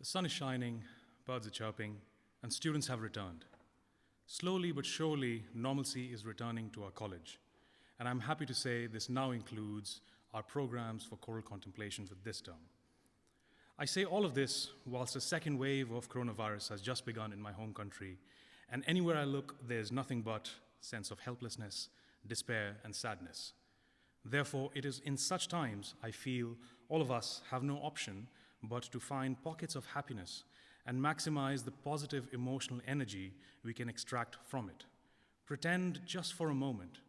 The sun is shining, birds are chirping, and students have returned. Slowly but surely, normalcy is returning to our college. And I'm happy to say this now includes our programs for choral contemplation for this term. I say all of this whilst a second wave of coronavirus has just begun in my home country, and anywhere I look, there's nothing but sense of helplessness, despair, and sadness. Therefore, it is in such times I feel all of us have no option but to find pockets of happiness and maximize the positive emotional energy we can extract from it. Pretend just for a moment,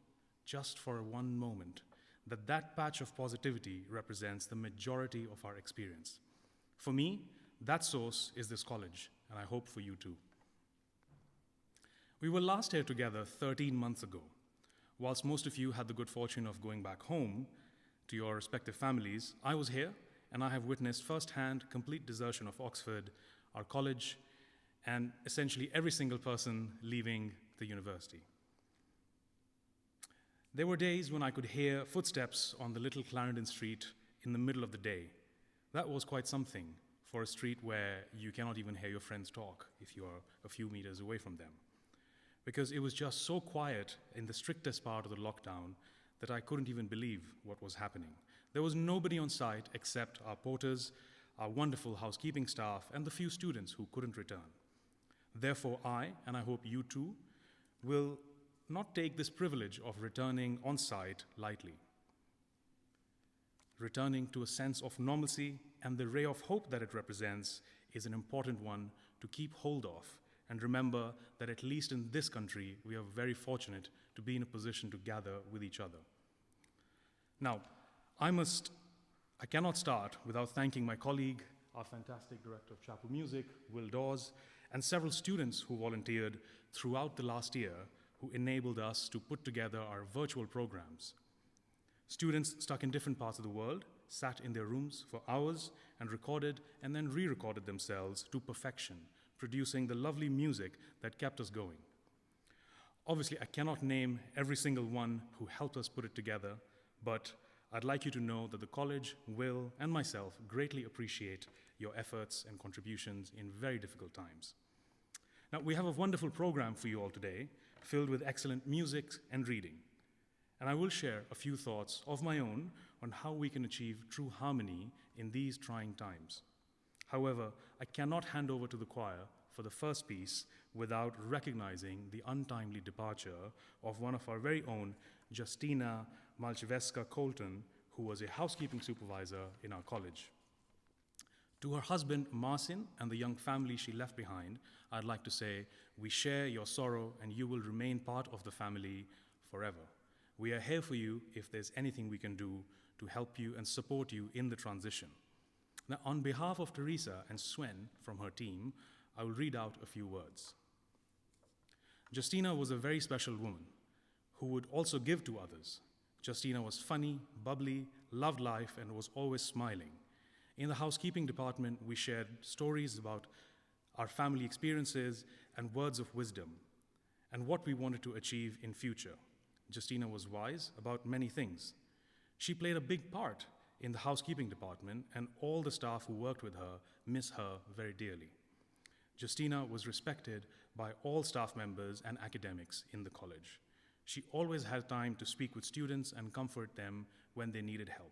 just for one moment, that that patch of positivity represents the majority of our experience. For me, that source is this college, and I hope for you too. We were last here together 13 months ago. Whilst most of you had the good fortune of going back home to your respective families, I was here, and I have witnessed firsthand complete desertion of Oxford, our college, and essentially every single person leaving the university. There were days when I could hear footsteps on the little Clarendon Street in the middle of the day. That was quite something for a street where you cannot even hear your friends talk if you are a few meters away from them. Because it was just so quiet in the strictest part of the lockdown that I couldn't even believe what was happening. There was nobody on site except our porters, our wonderful housekeeping staff, and the few students who couldn't return. Therefore, I, and I hope you too, will not take this privilege of returning on site lightly. Returning to a sense of normalcy and the ray of hope that it represents is an important one to keep hold of, and remember that at least in this country, we are very fortunate to be in a position to gather with each other. Now, I cannot start without thanking my colleague, our fantastic director of chapel music, Will Dawes, and several students who volunteered throughout the last year who enabled us to put together our virtual programs. Students stuck in different parts of the world sat in their rooms for hours and recorded and then re-recorded themselves to perfection, producing the lovely music that kept us going. Obviously, I cannot name every single one who helped us put it together, but I'd like you to know that the college, Will, and myself greatly appreciate your efforts and contributions in very difficult times. Now, we have a wonderful program for you all today, filled with excellent music and reading. And I will share a few thoughts of my own on how we can achieve true harmony in these trying times. However, I cannot hand over to the choir for the first piece without recognizing the untimely departure of one of our very own, Justina Malchevska-Colton, who was a housekeeping supervisor in our college. To her husband, Marcin, and the young family she left behind, I'd like to say, we share your sorrow and you will remain part of the family forever. We are here for you if there's anything we can do to help you and support you in the transition. Now, on behalf of Teresa and Sven from her team, I will read out a few words. Justina was a very special woman who would also give to others. Justina was funny, bubbly, loved life, and was always smiling. In the housekeeping department, we shared stories about our family experiences and words of wisdom and what we wanted to achieve in future. Justina was wise about many things. She played a big part in the housekeeping department, and all the staff who worked with her miss her very dearly. Justina was respected by all staff members and academics in the college. She always had time to speak with students and comfort them when they needed help.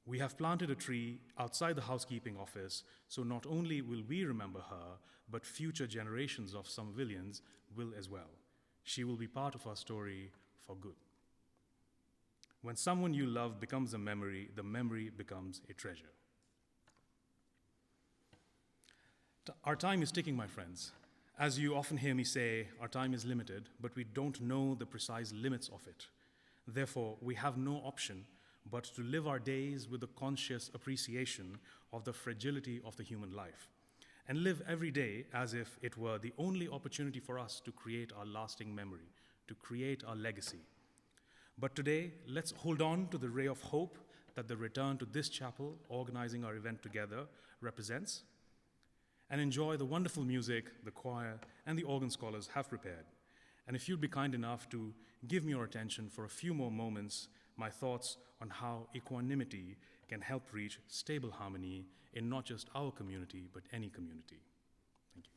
We have planted a tree outside the housekeeping office, so not only will we remember her, but future generations of Somervillians will as well. She will be part of our story for good. When someone you love becomes a memory, the memory becomes a treasure. Our time is ticking, my friends. As you often hear me say, our time is limited, but we don't know the precise limits of it. Therefore, we have no option but to live our days with a conscious appreciation of the fragility of the human life, and live every day as if it were the only opportunity for us to create our lasting memory, to create our legacy. But today, let's hold on to the ray of hope that the return to this chapel, organizing our event together, represents, and enjoy the wonderful music the choir and the organ scholars have prepared. And if you'd be kind enough to give me your attention for a few more moments, my thoughts on how equanimity can help reach stable harmony in not just our community, but any community. Thank you.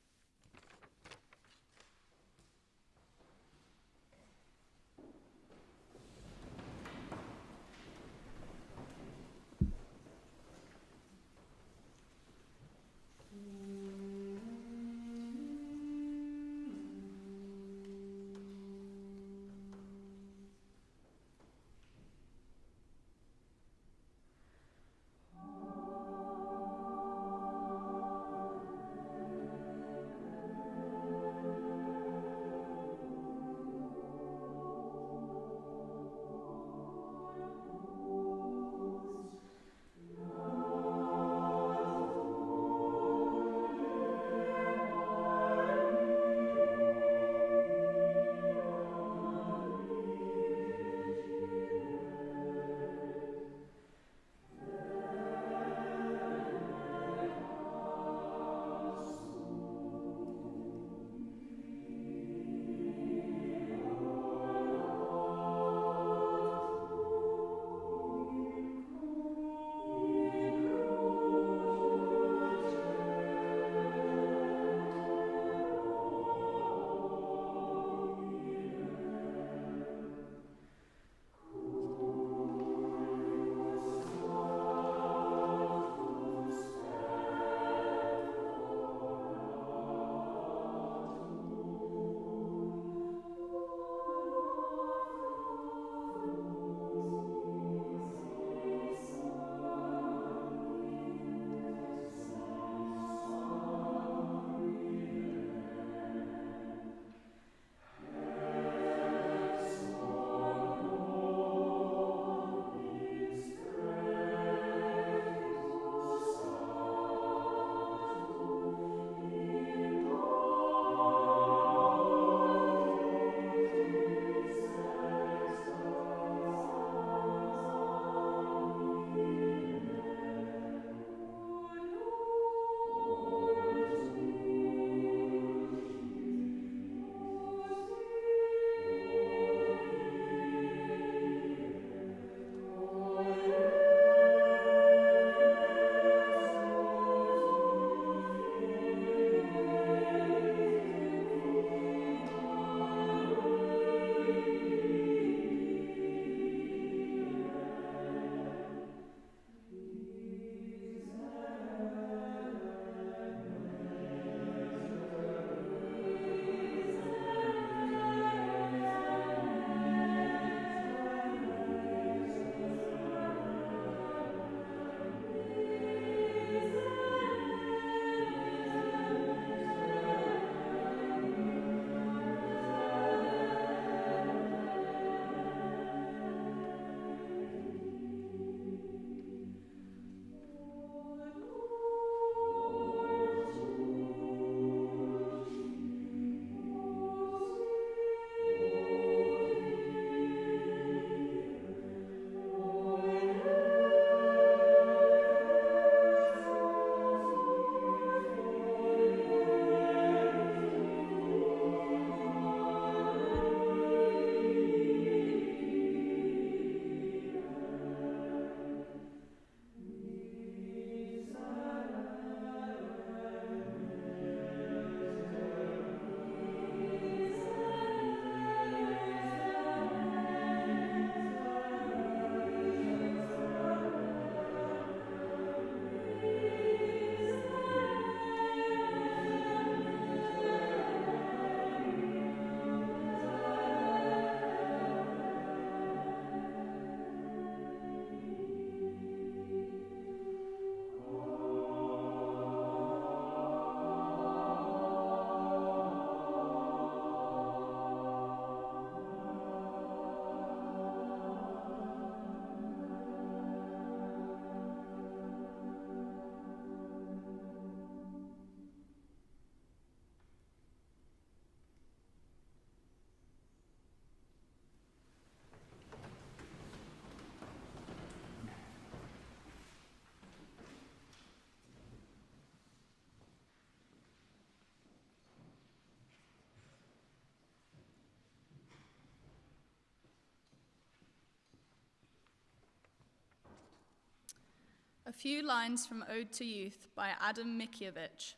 A few lines from Ode to Youth by Adam Mickiewicz.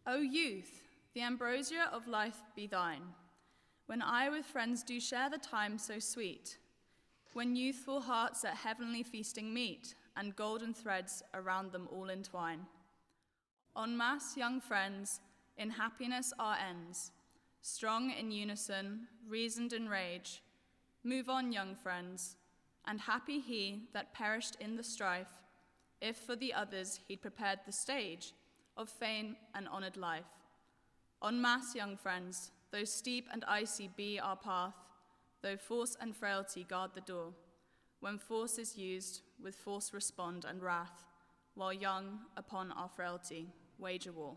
O youth, the ambrosia of life be thine, when I with friends do share the time so sweet, when youthful hearts at heavenly feasting meet, and golden threads around them all entwine. En masse, young friends, in happiness our ends, strong in unison, reasoned in rage. Move on, young friends, and happy he that perished in the strife, if for the others he'd prepared the stage of fame and honored life. En masse, young friends, though steep and icy be our path, though force and frailty guard the door, when force is used, with force respond and wrath, while young upon our frailty wage a war.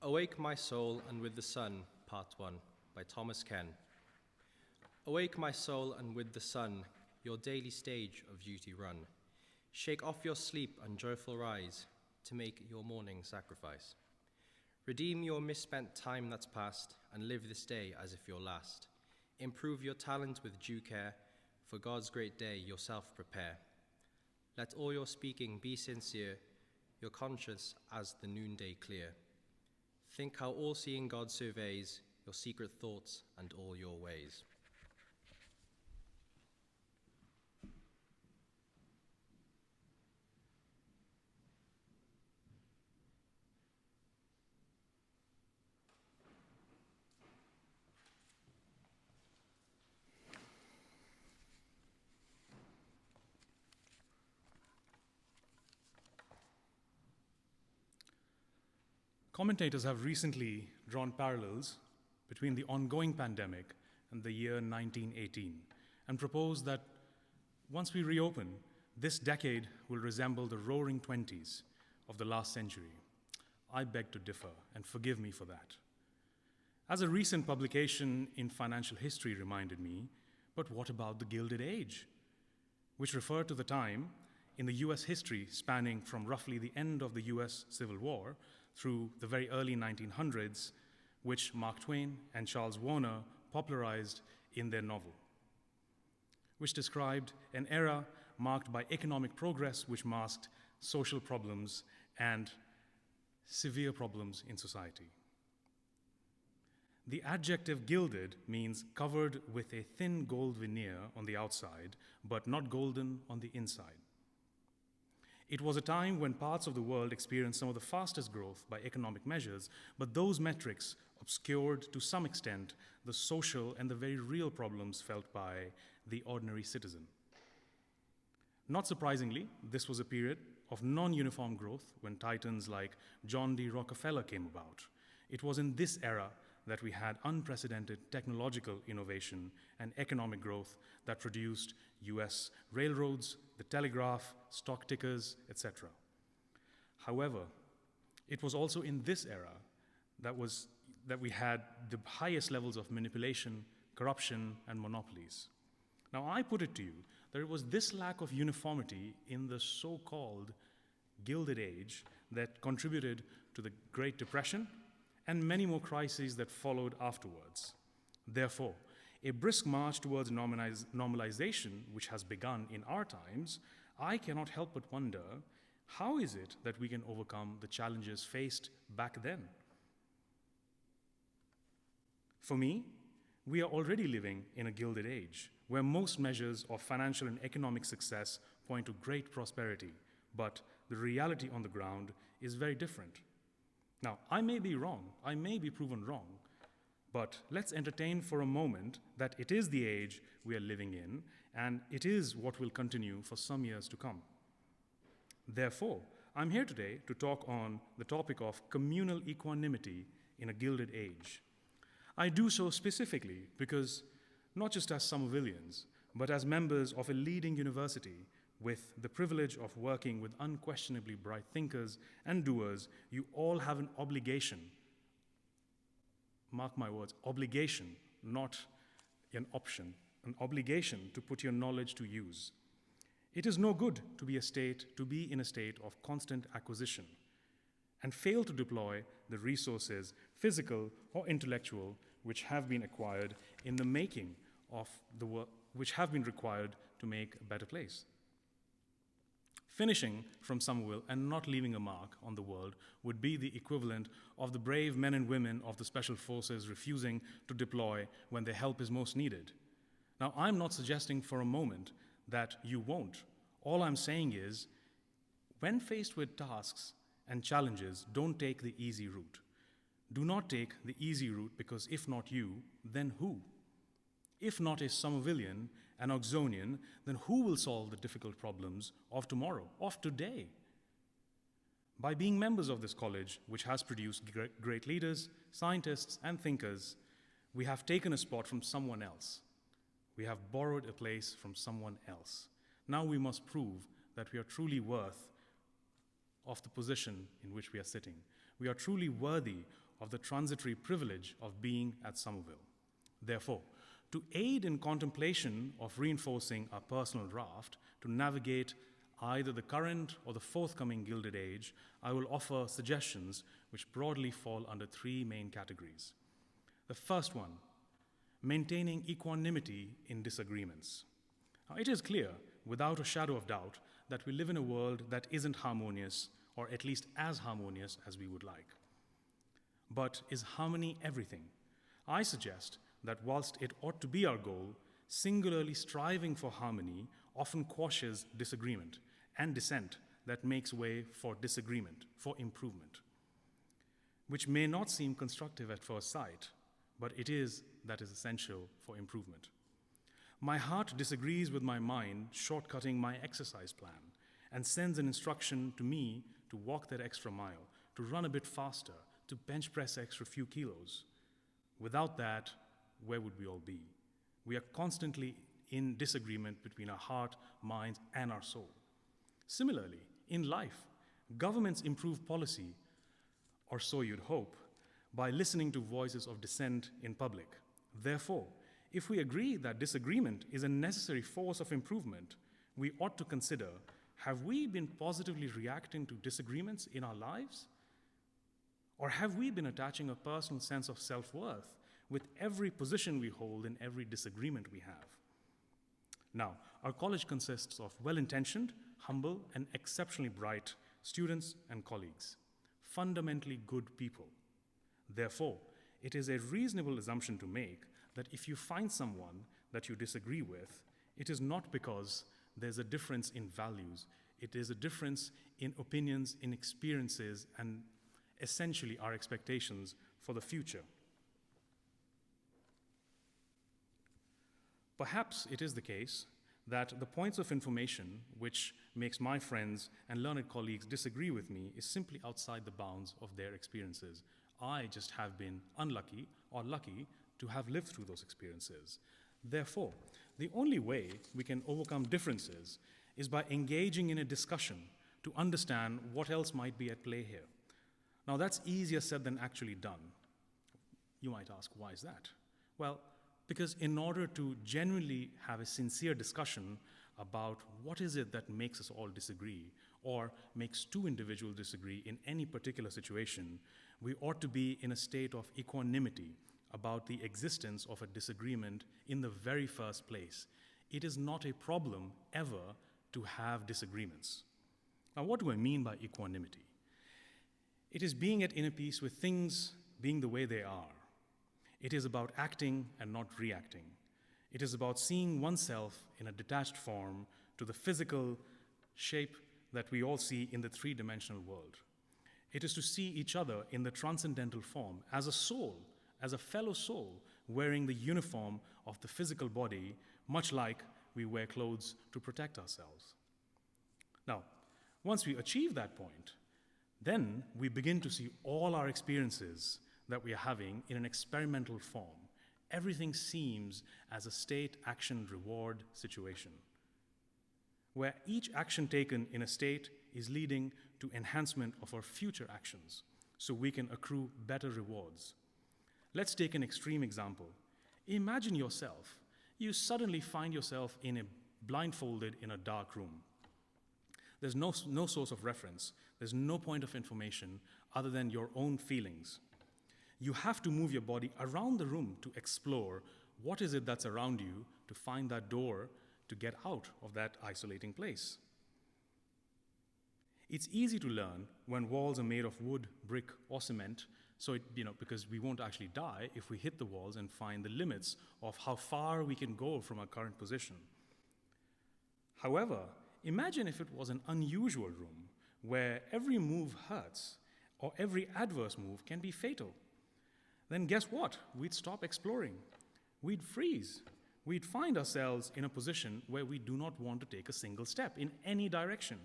Awake my soul and with the sun, Part 1, by Thomas Ken. Awake my soul and with the sun, your daily stage of duty run. Shake off your sleep and joyful rise to make your morning sacrifice. Redeem your misspent time that's past and live this day as if your last. Improve your talent with due care, for God's great day yourself prepare. Let all your speaking be sincere, your conscience as the noonday clear. Think how all-seeing God surveys your secret thoughts and all your ways. Commentators have recently drawn parallels between the ongoing pandemic and the year 1918 and proposed that once we reopen, this decade will resemble the roaring 20s of the last century. I beg to differ, and forgive me for that. As a recent publication in Financial History reminded me, but what about the Gilded Age? Which referred to the time in the US history spanning from roughly the end of the US Civil War through the very early 1900s, which Mark Twain and Charles Warner popularized in their novel, which described an era marked by economic progress which masked social problems and severe problems in society. The adjective gilded means covered with a thin gold veneer on the outside, but not golden on the inside. It was a time when parts of the world experienced some of the fastest growth by economic measures, but those metrics obscured to some extent the social and the very real problems felt by the ordinary citizen. Not surprisingly, this was a period of non-uniform growth when titans like John D. Rockefeller came about. It was in this era that we had unprecedented technological innovation and economic growth that produced US railroads, the telegraph, stock tickers, etc. However, it was also in this era that we had the highest levels of manipulation, corruption, and monopolies. Now, I put it to you that it was this lack of uniformity in the so-called Gilded Age that contributed to the Great Depression and many more crises that followed afterwards. Therefore, a brisk march towards normalization, which has begun in our times, I cannot help but wonder, how is it that we can overcome the challenges faced back then? For me, we are already living in a Gilded Age, where most measures of financial and economic success point to great prosperity, but the reality on the ground is very different. Now, I may be wrong, I may be proven wrong, but let's entertain for a moment that it is the age we are living in, and it is what will continue for some years to come. Therefore, I'm here today to talk on the topic of communal equanimity in a Gilded Age. I do so specifically because, not just as Somervillians, but as members of a leading university with the privilege of working with unquestionably bright thinkers and doers, you all have an obligation, mark my words, obligation, not an option, an obligation to put your knowledge to use. It is no good to be in a state of constant acquisition and fail to deploy the resources, physical or intellectual, which have been acquired in the making of the work, which have been required to make a better place. Finishing from Somerville and not leaving a mark on the world would be the equivalent of the brave men and women of the special forces refusing to deploy when their help is most needed. Now, I'm not suggesting for a moment that you won't. All I'm saying is, when faced with tasks and challenges, don't take the easy route. Do not take the easy route because if not you, then who? If not a Somervillian, an Oxonian, then who will solve the difficult problems of tomorrow, of today? By being members of this college, which has produced great leaders, scientists, and thinkers, we have taken a spot from someone else. We have borrowed a place from someone else. Now we must prove that we are truly worth of the position in which we are sitting. We are truly worthy of the transitory privilege of being at Somerville. Therefore, to aid in contemplation of reinforcing our personal draft to navigate either the current or the forthcoming Gilded Age, I will offer suggestions which broadly fall under three main categories. The first one, maintaining equanimity in disagreements. Now, it is clear, without a shadow of doubt, that we live in a world that isn't harmonious, or at least as harmonious as we would like. But is harmony everything? I suggest that whilst it ought to be our goal, singularly striving for harmony often quashes disagreement and dissent that makes way for disagreement, for improvement, which may not seem constructive at first sight, but it is that is essential for improvement. My heart disagrees with my mind, shortcutting my exercise plan, and sends an instruction to me to walk that extra mile, to run a bit faster, to bench press extra few kilos. Without that, where would we all be? We are constantly in disagreement between our heart, mind, and our soul. Similarly, in life, governments improve policy, or so you'd hope, by listening to voices of dissent in public. Therefore, if we agree that disagreement is a necessary force of improvement, we ought to consider, have we been positively reacting to disagreements in our lives? Or have we been attaching a personal sense of self-worth with every position we hold in every disagreement we have? Now, our college consists of well-intentioned, humble, and exceptionally bright students and colleagues, fundamentally good people. Therefore, it is a reasonable assumption to make that if you find someone that you disagree with, it is not because there's a difference in values. It is a difference in opinions, in experiences, and essentially our expectations for the future. Perhaps it is the case that the points of information which makes my friends and learned colleagues disagree with me is simply outside the bounds of their experiences. I just have been unlucky or lucky to have lived through those experiences. Therefore, the only way we can overcome differences is by engaging in a discussion to understand what else might be at play here. Now, that's easier said than actually done. You might ask, why is that? Well, because in order to genuinely have a sincere discussion about what is it that makes us all disagree or makes two individuals disagree in any particular situation, we ought to be in a state of equanimity about the existence of a disagreement in the very first place. It is not a problem ever to have disagreements. Now, what do I mean by equanimity? It is being at inner peace with things being the way they are. It is about acting and not reacting. It is about seeing oneself in a detached form to the physical shape that we all see in the three-dimensional world. It is to see each other in the transcendental form as a soul, as a fellow soul, wearing the uniform of the physical body, much like we wear clothes to protect ourselves. Now, once we achieve that point, then we begin to see all our experiences that we are having in an experimental form. Everything seems as a state, action, reward situation, where each action taken in a state is leading to enhancement of our future actions, so we can accrue better rewards. Let's take an extreme example. Imagine yourself. You suddenly find yourself blindfolded in a dark room. There's no source of reference. There's no point of information other than your own feelings. You have to move your body around the room to explore what is it that's around you to find that door to get out of that isolating place. It's easy to learn when walls are made of wood, brick, or cement, so because we won't actually die if we hit the walls and find the limits of how far we can go from our current position. However, imagine if it was an unusual room where every move hurts or every adverse move can be fatal. Then guess what? We'd stop exploring. We'd freeze. We'd find ourselves in a position where we do not want to take a single step in any direction.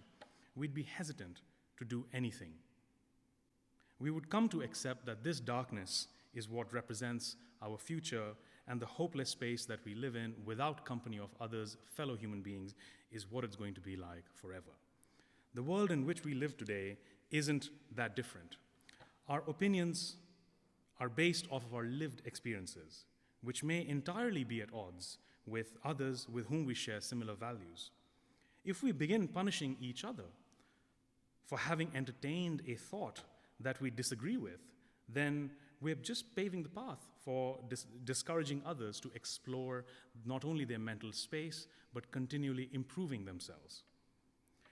We'd be hesitant to do anything. We would come to accept that this darkness is what represents our future, and the hopeless space that we live in without company of others, fellow human beings, is what it's going to be like forever. The world in which we live today isn't that different. Our opinions are based off of our lived experiences, which may entirely be at odds with others with whom we share similar values. If we begin punishing each other for having entertained a thought that we disagree with, then we're just paving the path for discouraging others to explore not only their mental space, but continually improving themselves.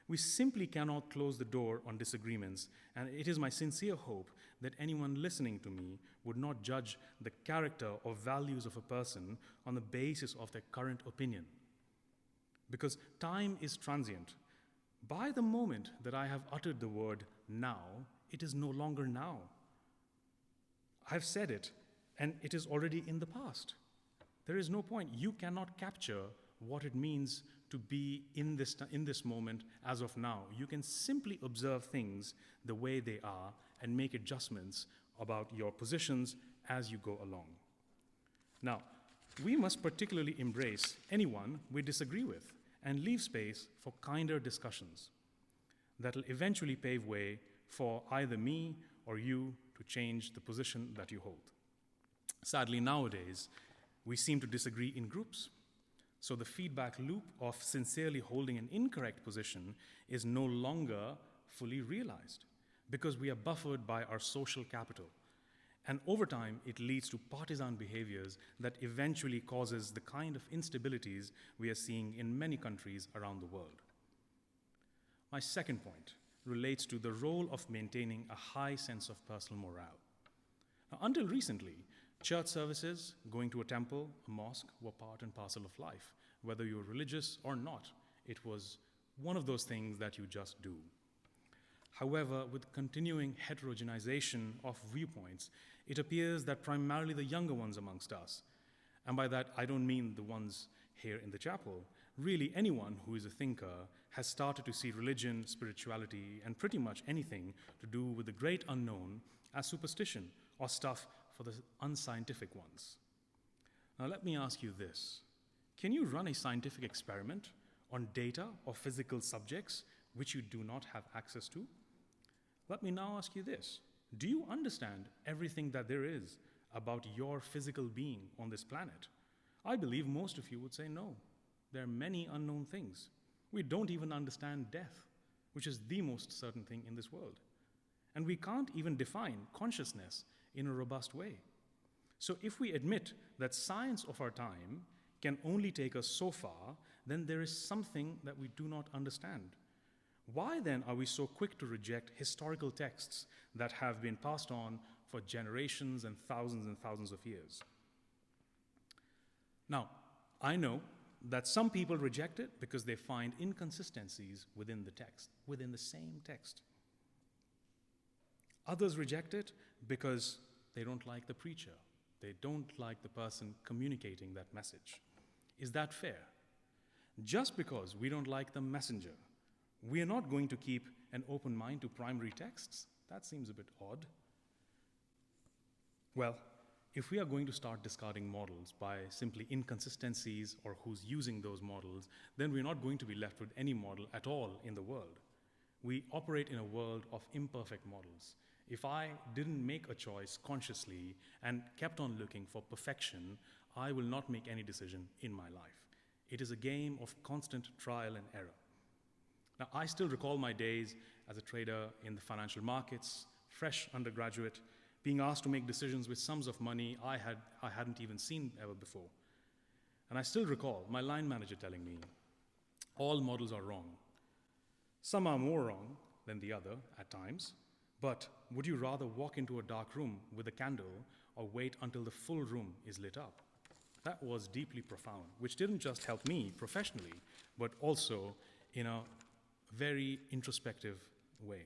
We simply cannot close the door on disagreements, and it is my sincere hope that anyone listening to me would not judge the character or values of a person on the basis of their current opinion. Because time is transient. By the moment that I have uttered the word now, it is no longer now. I've said it, and it is already in the past. There is no point. You cannot capture what it means to be in this moment as of now. You can simply observe things the way they are and make adjustments about your positions as you go along. Now, we must particularly embrace anyone we disagree with and leave space for kinder discussions that will eventually pave way for either me or you to change the position that you hold. Sadly, nowadays, we seem to disagree in groups. So the feedback loop of sincerely holding an incorrect position is no longer fully realized because we are buffered by our social capital. And over time, it leads to partisan behaviors that eventually causes the kind of instabilities we are seeing in many countries around the world. My second point relates to the role of maintaining a high sense of personal morale. Now, until recently, church services, going to a temple, a mosque, were part and parcel of life. Whether you were religious or not, it was one of those things that you just do. However, with continuing heterogenization of viewpoints, it appears that primarily the younger ones amongst us, and by that I don't mean the ones here in the chapel, really anyone who is a thinker has started to see religion, spirituality, and pretty much anything to do with the great unknown as superstition or stuff for the unscientific ones. Now let me ask you this. Can you run a scientific experiment on data or physical subjects which you do not have access to? Let me now ask you this. Do you understand everything that there is about your physical being on this planet? I believe most of you would say no. There are many unknown things. We don't even understand death, which is the most certain thing in this world. And we can't even define consciousness in a robust way. So if we admit that science of our time can only take us so far, then there is something that we do not understand. Why then are we so quick to reject historical texts that have been passed on for generations and thousands of years? Now, I know that some people reject it because they find inconsistencies within the text, within the same text. Others reject it because they don't like the preacher. They don't like the person communicating that message. Is that fair? Just because we don't like the messenger, we are not going to keep an open mind to primary texts? That seems a bit odd. Well, if we are going to start discarding models by simply inconsistencies or who's using those models, then we're not going to be left with any model at all in the world. We operate in a world of imperfect models. If I didn't make a choice consciously and kept on looking for perfection, I will not make any decision in my life. It is a game of constant trial and error. Now, I still recall my days as a trader in the financial markets, fresh undergraduate, being asked to make decisions with sums of money I hadn't even seen ever before. And I still recall my line manager telling me, all models are wrong. Some are more wrong than the other at times, but would you rather walk into a dark room with a candle or wait until the full room is lit up? That was deeply profound, which didn't just help me professionally, but also in a very introspective way.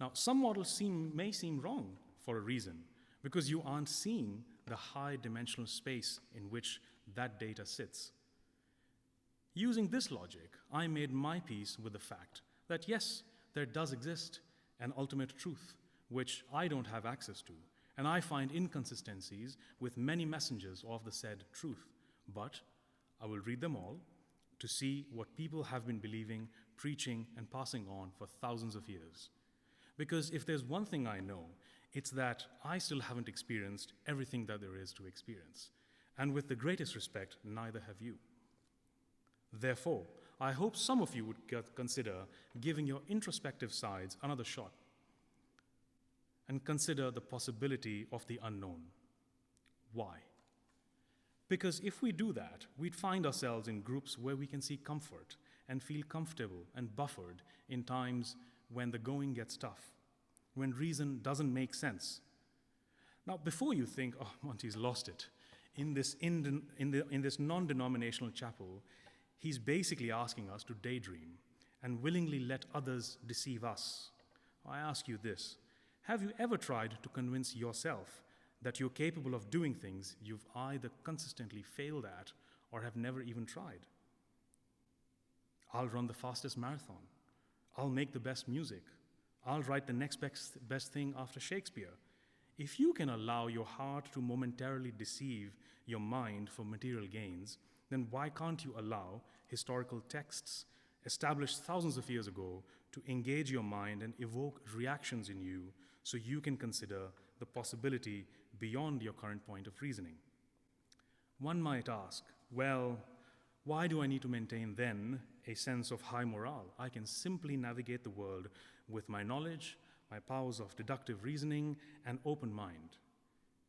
Now, some models may seem wrong for a reason, because you aren't seeing the high dimensional space in which that data sits. Using this logic, I made my peace with the fact that yes, there does exist an ultimate truth which I don't have access to, and I find inconsistencies with many messengers of the said truth, but I will read them all to see what people have been believing, preaching, and passing on for thousands of years. Because if there's one thing I know, It's that I still haven't experienced everything that there is to experience. And with the greatest respect, neither have you. Therefore, I hope some of you would consider giving your introspective sides another shot and consider the possibility of the unknown. Why? Because if we do that, we'd find ourselves in groups where we can see comfort and feel comfortable and buffered in times when the going gets tough, when reason doesn't make sense. Now, before you think, oh, Monty's lost it, in this non-denominational chapel, he's basically asking us to daydream and willingly let others deceive us. I ask you this: have you ever tried to convince yourself that you're capable of doing things you've either consistently failed at or have never even tried? I'll run the fastest marathon. I'll make the best music. I'll write the next best thing after Shakespeare. If you can allow your heart to momentarily deceive your mind for material gains, then why can't you allow historical texts established thousands of years ago to engage your mind and evoke reactions in you so you can consider the possibility beyond your current point of reasoning? One might ask, well, why do I need to maintain then a sense of high morale? I can simply navigate the world with my knowledge, my powers of deductive reasoning, and open mind.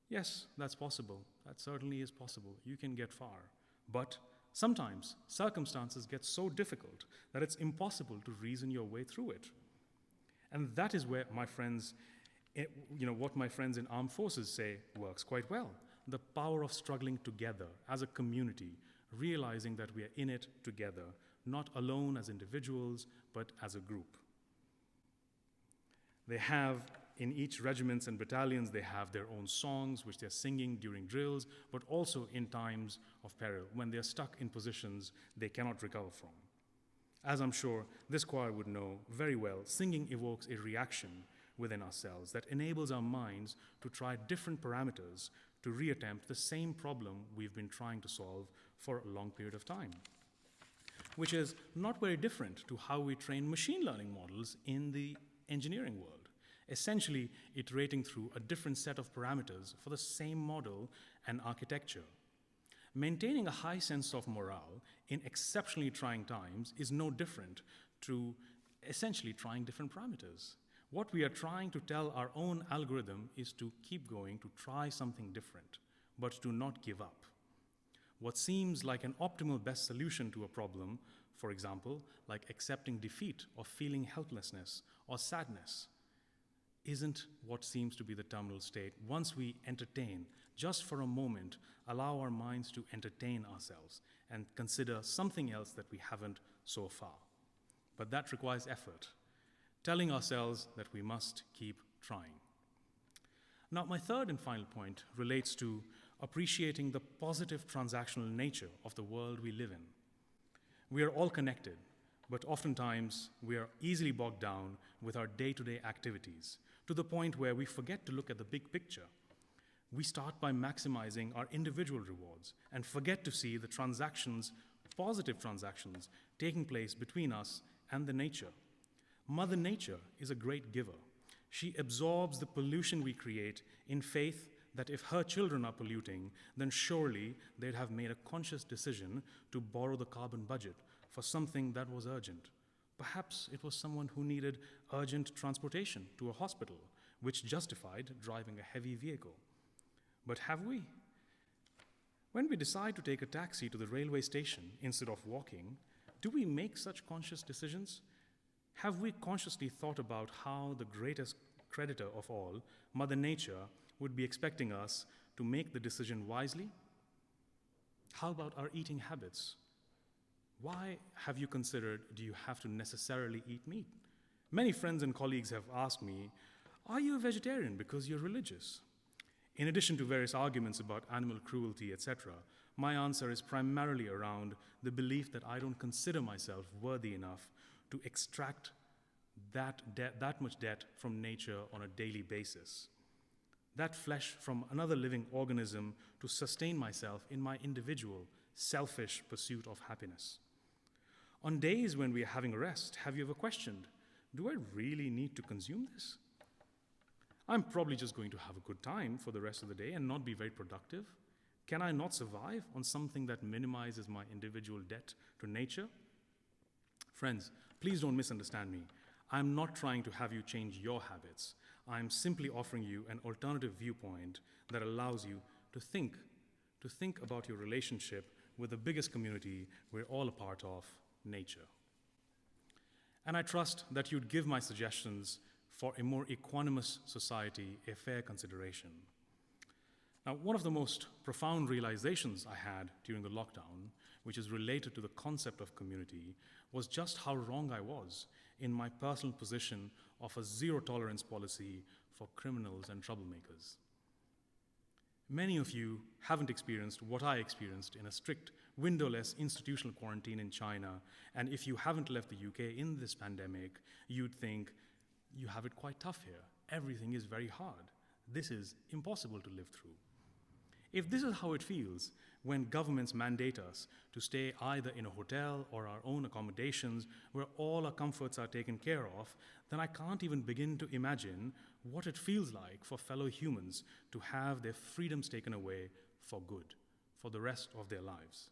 Yes, that's possible. That certainly is possible. You can get far. But sometimes circumstances get so difficult that it's impossible to reason your way through it. And that is where my friends, what my friends in armed forces say works quite well. The power of struggling together as a community, realizing that we are in it together, not alone as individuals, but as a group. They have, in each regiments and battalions, they have their own songs which they're singing during drills, but also in times of peril, when they're stuck in positions they cannot recover from. As I'm sure this choir would know very well, singing evokes a reaction within ourselves that enables our minds to try different parameters to reattempt the same problem we've been trying to solve for a long period of time, which is not very different to how we train machine learning models in the engineering world, essentially iterating through a different set of parameters for the same model and architecture. Maintaining a high sense of morale in exceptionally trying times is no different to essentially trying different parameters. What we are trying to tell our own algorithm is to keep going, to try something different, but to not give up. What seems like an optimal best solution to a problem, for example, like accepting defeat or feeling helplessness or sadness, isn't what seems to be the terminal state once we entertain, just for a moment, allow our minds to entertain ourselves and consider something else that we haven't so far. But that requires effort, telling ourselves that we must keep trying. Now, my third and final point relates to appreciating the positive transactional nature of the world we live in. We are all connected, but oftentimes we are easily bogged down with our day-to-day activities to the point where we forget to look at the big picture. We start by maximizing our individual rewards and forget to see the transactions, positive transactions, taking place between us and the nature. Mother Nature is a great giver. She absorbs the pollution we create in faith that if her children are polluting, then surely they'd have made a conscious decision to borrow the carbon budget for something that was urgent. Perhaps it was someone who needed urgent transportation to a hospital, which justified driving a heavy vehicle. But have we? When we decide to take a taxi to the railway station instead of walking, do we make such conscious decisions? Have we consciously thought about how the greatest creditor of all, Mother Nature, would be expecting us to make the decision wisely? How about our eating habits? Why have you considered, do you have to necessarily eat meat? Many friends and colleagues have asked me, are you a vegetarian because you're religious? In addition to various arguments about animal cruelty, etc., my answer is primarily around the belief that I don't consider myself worthy enough to extract that much debt from nature on a daily basis. That flesh from another living organism to sustain myself in my individual, selfish pursuit of happiness. On days when we are having a rest, have you ever questioned, do I really need to consume this? I'm probably just going to have a good time for the rest of the day and not be very productive. Can I not survive on something that minimizes my individual debt to nature? Friends, please don't misunderstand me. I'm not trying to have you change your habits. I'm simply offering you an alternative viewpoint that allows you to think about your relationship with the biggest community we're all a part of, nature. And I trust that you'd give my suggestions for a more equanimous society a fair consideration. Now, one of the most profound realizations I had during the lockdown, which is related to the concept of community, was just how wrong I was in my personal position of a zero-tolerance policy for criminals and troublemakers. Many of you haven't experienced what I experienced in a strict, windowless institutional quarantine in China, and if you haven't left the UK in this pandemic, you'd think, you have it quite tough here. Everything is very hard. This is impossible to live through. If this is how it feels when governments mandate us to stay either in a hotel or our own accommodations where all our comforts are taken care of, then I can't even begin to imagine what it feels like for fellow humans to have their freedoms taken away for good, for the rest of their lives.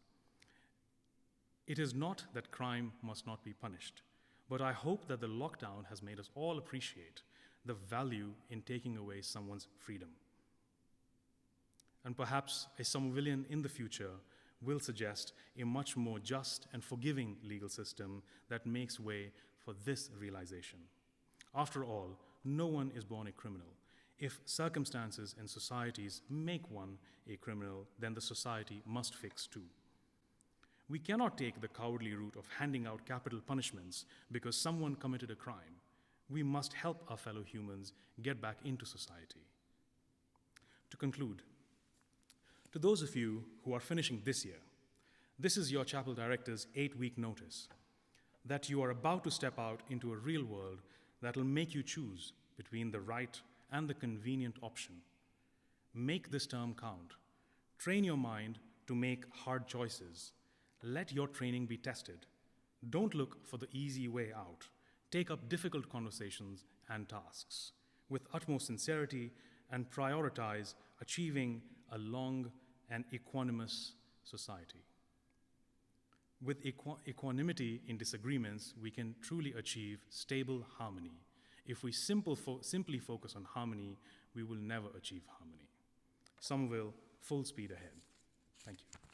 It is not that crime must not be punished, but I hope that the lockdown has made us all appreciate the value in taking away someone's freedom. And perhaps a Somervillian in the future will suggest a much more just and forgiving legal system that makes way for this realization. After all, no one is born a criminal. If circumstances and societies make one a criminal, then the society must fix too. We cannot take the cowardly route of handing out capital punishments because someone committed a crime. We must help our fellow humans get back into society. To conclude, to those of you who are finishing this year, this is your chapel director's 8-week notice that you are about to step out into a real world that will make you choose between the right and the convenient option. Make this term count. Train your mind to make hard choices. Let your training be tested. Don't look for the easy way out. Take up difficult conversations and tasks with utmost sincerity and prioritize achieving a long and equanimous society. With equanimity in disagreements, we can truly achieve stable harmony. If we simply focus on harmony, we will never achieve harmony. Somerville, full speed ahead. Thank you.